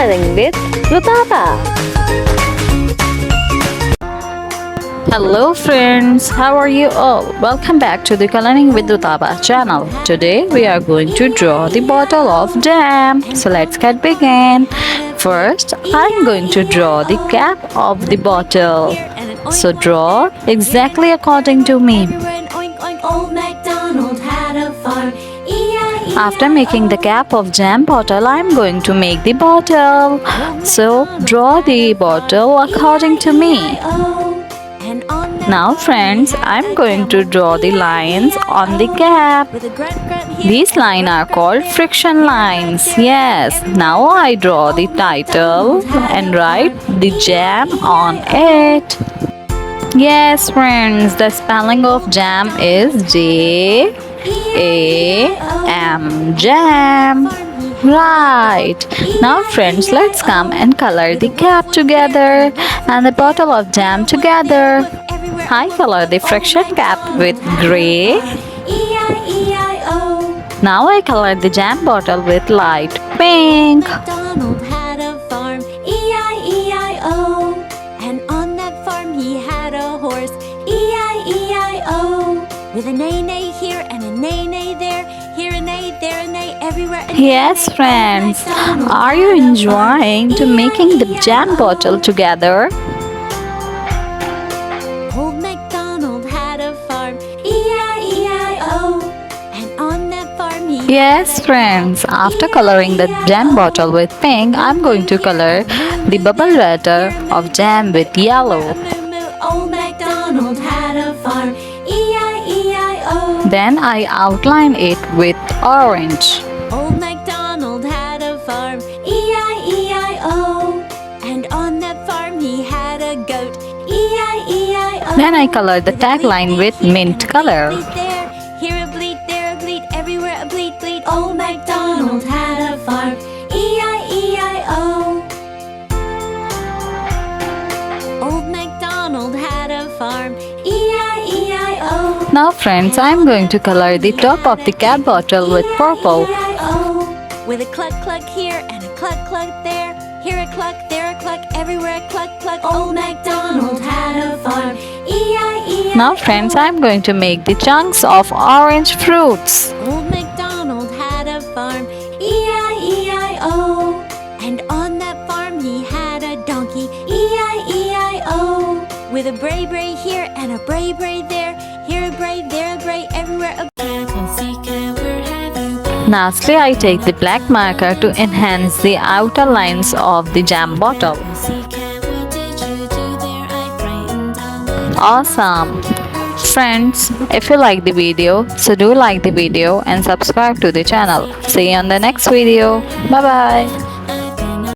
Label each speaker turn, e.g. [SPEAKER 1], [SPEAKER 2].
[SPEAKER 1] Coloring with Rutaba.
[SPEAKER 2] Hello friends, how are you all? Welcome back to the Coloring with Rutaba channel. Today we are going to draw the bottle of jam. So let's get begin. First, I'm going to draw the cap of the bottle. So draw exactly according to me. After making the cap of jam bottle, I'm going to make the bottle. So draw the bottle according to me. Now friends, I'm going to draw the lines on the cap. These lines are called friction lines. Yes, now I draw the title and write the jam on it. Yes friends, the spelling of jam is J-A-M, jam. Right. Now friends, let's come and color the cap together and the bottle of jam together. I color the friction cap with gray. Now I color the jam bottle with light pink.
[SPEAKER 3] MacDonald had a farm, E-I-E-I-O. And on that farm he had a horse, E-I-E-I-O. With a neigh-neigh here and a neigh-neigh there, here a neigh, there a neigh, everywhere a neigh.
[SPEAKER 2] Yes friends, are you enjoying to making the jam bottle together?
[SPEAKER 3] Old MacDonald had a farm, E-I-E-I-O. And on that farm he
[SPEAKER 2] Yes friends, after coloring the jam bottle with pink, I'm going to color the bubble wrapper of jam with yellow.
[SPEAKER 3] Old MacDonald had a farm, E-I-E-I-O.
[SPEAKER 2] Then I outline it with orange.
[SPEAKER 3] Old MacDonald had a farm, E-I-E-I-O. And on that farm he had a goat, E-I-E-I-O.
[SPEAKER 2] Then I color the tagline with mint color.
[SPEAKER 3] Bleat there, here a bleat, there a bleat, everywhere a bleat, bleat. Old MacDonald had a farm, E-I-E-I-O. Old MacDonald had a farm, E-I-E-I-O.
[SPEAKER 2] Now friends, I'm going to color the top of the cap bottle with purple.
[SPEAKER 3] E-I-E-I-O. With a cluck cluck here and a cluck cluck there, here a cluck, there a cluck, everywhere a cluck cluck. Old MacDonald had a farm, E-I-E-I-O.
[SPEAKER 2] Now friends, I'm going to make the chunks of orange fruits.
[SPEAKER 3] Old MacDonald had a farm, E-I-E-I-O. And on that farm he had a donkey, E-I-E-I-O. With a bray-bray here and a bray-bray there, here a bray, there a bray, everywhere a
[SPEAKER 2] Lastly, I take the black marker to enhance the outer lines of the jam bottle. Awesome! Friends, if you like the video, so do like the video and subscribe to the channel. See you on the next video. Bye bye.